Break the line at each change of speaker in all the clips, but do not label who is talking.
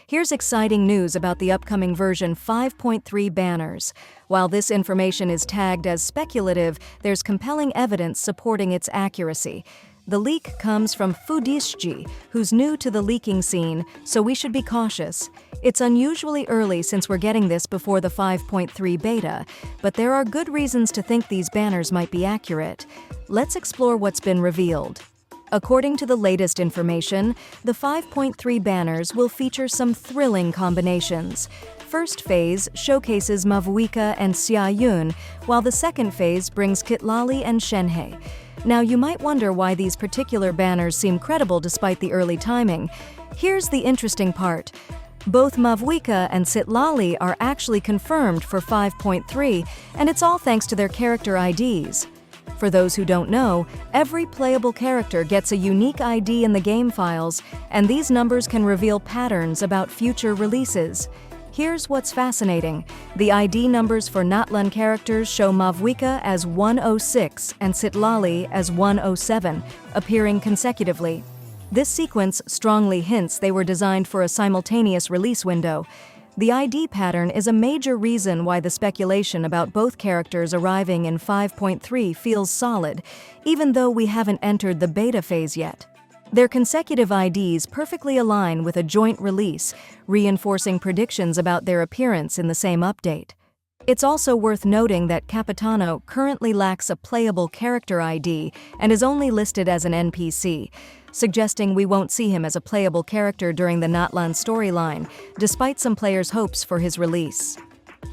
Here's exciting news about the upcoming version 5.3 banners. While this information is tagged as speculative, there's compelling evidence supporting its accuracy. The leak comes from Fudishji, who's new to the leaking scene, so we should be cautious. It's unusually early since we're getting this before the 5.3 beta, but there are good reasons to think these banners might be accurate. Let's explore what's been revealed. According to the latest information, the 5.3 banners will feature some thrilling combinations. First phase showcases MAVUIKA and CITLALI, while the second phase brings CITLALI and Shenhe. Now, you might wonder why these particular banners seem credible despite the early timing. Here's the interesting part. Both MAVUIKA and CITLALI are actually confirmed for 5.3, and it's all thanks to their character IDs. For those who don't know, every playable character gets a unique ID in the game files, and these numbers can reveal patterns about future releases. Here's what's fascinating. The ID numbers for Natlan characters show MAVUIKA as 106 and CITLALI as 107, appearing consecutively. This sequence strongly hints they were designed for a simultaneous release window. The ID pattern is a major reason why the speculation about both characters arriving in 5.3 feels solid, even though we haven't entered the beta phase yet. Their consecutive IDs perfectly align with a joint release, reinforcing predictions about their appearance in the same update. It's also worth noting that Capitano currently lacks a playable character ID and is only listed as an NPC, suggesting we won't see him as a playable character during the Natlan storyline, despite some players' hopes for his release.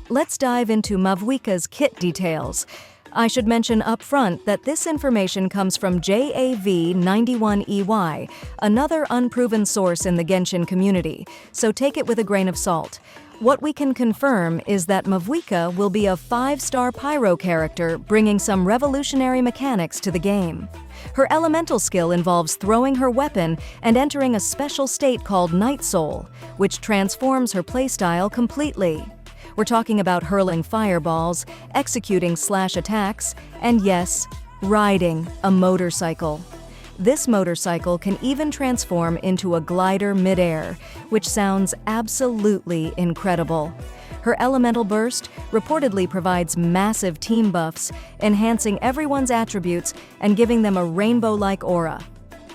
Let's dive into MAVUIKA's kit details. I should mention up front that this information comes from JAV91EY, another unproven source in the Genshin community, so take it with a grain of salt. What we can confirm is that MAVUIKA will be a 5-star pyro character, bringing some revolutionary mechanics to the game. Her elemental skill involves throwing her weapon and entering a special state called Night Soul, which transforms her playstyle completely. We're talking about hurling fireballs, executing slash attacks, and yes, riding a motorcycle. This motorcycle can even transform into a glider midair, which sounds absolutely incredible. Her elemental burst reportedly provides massive team buffs, enhancing everyone's attributes and giving them a rainbow-like aura.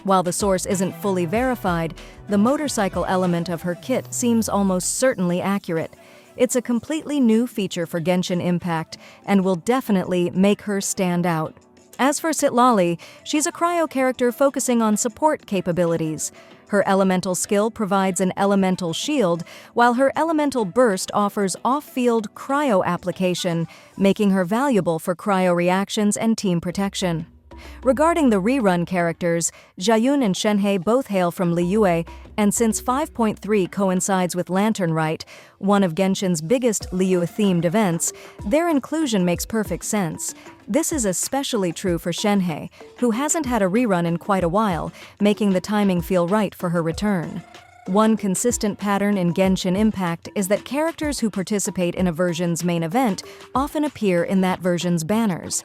While the source isn't fully verified, the motorcycle element of her kit seems almost certainly accurate. It's a completely new feature for Genshin Impact and will definitely make her stand out. As for CITLALI, she's a cryo character focusing on support capabilities. Her elemental skill provides an elemental shield, while her elemental burst offers off-field cryo application, making her valuable for cryo reactions and team protection. Regarding the rerun characters, Jiayun and Shenhe both hail from Liyue, and since 5.3 coincides with Lantern Rite, one of Genshin's biggest Liyue-themed events, their inclusion makes perfect sense. This is especially true for Shenhe, who hasn't had a rerun in quite a while, making the timing feel right for her return. One consistent pattern in Genshin Impact is that characters who participate in a version's main event often appear in that version's banners.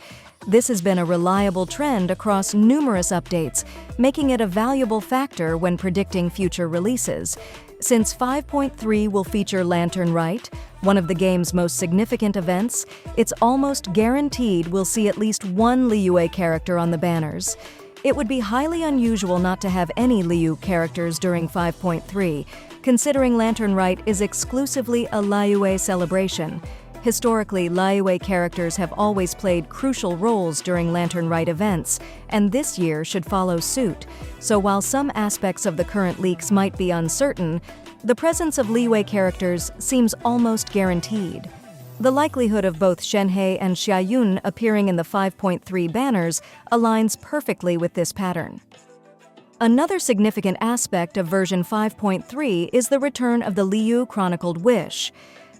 This has been a reliable trend across numerous updates, making it a valuable factor when predicting future releases. Since 5.3 will feature Lantern Rite, one of the game's most significant events, it's almost guaranteed we'll see at least one Liyue character on the banners. It would be highly unusual not to have any Liyue characters during 5.3, considering Lantern Rite is exclusively a Liyue celebration. Historically, Liyue characters have always played crucial roles during Lantern Rite events, and this year should follow suit. So while some aspects of the current leaks might be uncertain, the presence of Liyue characters seems almost guaranteed. The likelihood of both Shenhe and Jiayun appearing in the 5.3 banners aligns perfectly with this pattern. Another significant aspect of version 5.3 is the return of the Liyue Chronicled Wish.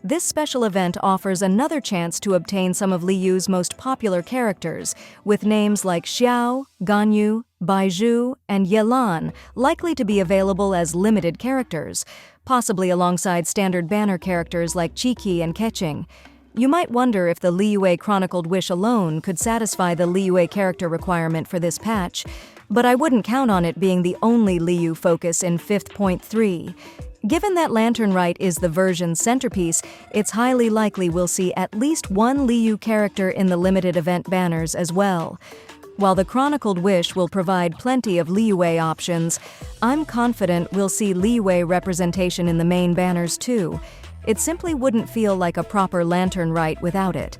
This special event offers another chance to obtain some of Liyue's most popular characters, with names like Xiao, Ganyu, Baizhu, and Yelan likely to be available as limited characters, possibly alongside standard banner characters like Chiki and Keqing. You might wonder if the Liyue Chronicled Wish alone could satisfy the Liyue character requirement for this patch, but I wouldn't count on it being the only Liyue focus in 5.3. Given that Lantern Rite is the version's centerpiece, it's highly likely we'll see at least one Liyue character in the limited event banners as well. While the Chronicled Wish will provide plenty of Liyue options, I'm confident we'll see Liyue representation in the main banners too. It simply wouldn't feel like a proper Lantern Rite without it.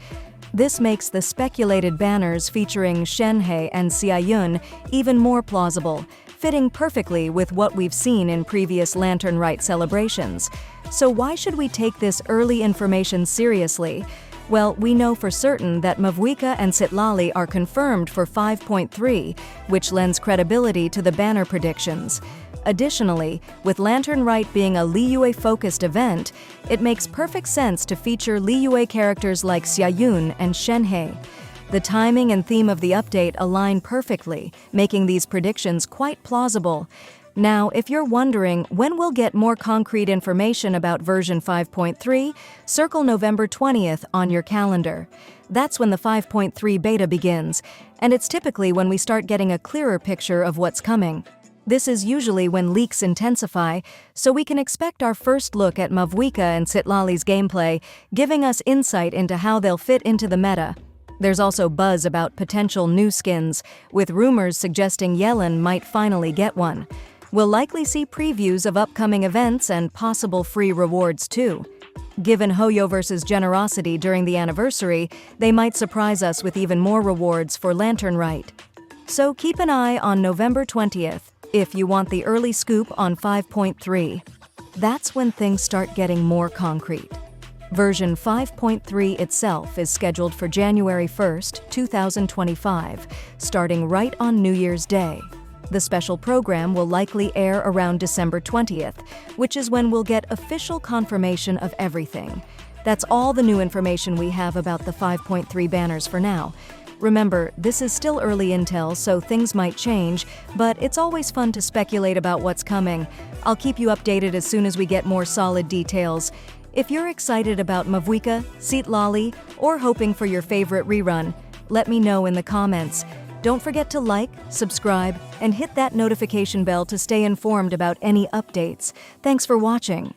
This makes the speculated banners featuring Shenhe and Citlali even more plausible, fitting perfectly with what we've seen in previous Lantern Rite celebrations. So why should we take this early information seriously? Well, we know for certain that MAVUIKA and CITLALI are confirmed for 5.3, which lends credibility to the banner predictions. Additionally, with Lantern Rite being a Liyue-focused event, it makes perfect sense to feature Liyue characters like Citlali and Shenhe. The timing and theme of the update align perfectly, making these predictions quite plausible. Now, if you're wondering when we'll get more concrete information about version 5.3, circle November 20th on your calendar. That's when the 5.3 beta begins, and it's typically when we start getting a clearer picture of what's coming. This is usually when leaks intensify, so we can expect our first look at MAVUIKA and CITLALI's gameplay, giving us insight into how they'll fit into the meta. There's also buzz about potential new skins, with rumors suggesting Yellen might finally get one. We'll likely see previews of upcoming events and possible free rewards too. Given Hoyoverse's generosity during the anniversary, they might surprise us with even more rewards for Lantern Rite. So keep an eye on November 20th if you want the early scoop on 5.3. That's when things start getting more concrete. Version 5.3 itself is scheduled for January 1st, 2025, starting right on New Year's Day. The special program will likely air around December 20th, which is when we'll get official confirmation of everything. That's all the new information we have about the 5.3 banners for now. Remember, this is still early intel, so things might change, but it's always fun to speculate about what's coming. I'll keep you updated as soon as we get more solid details. If you're excited about MAVUIKA, CITLALI, or hoping for your favorite rerun, let me know in the comments. Don't forget to like, subscribe, and hit that notification bell to stay informed about any updates. Thanks for watching.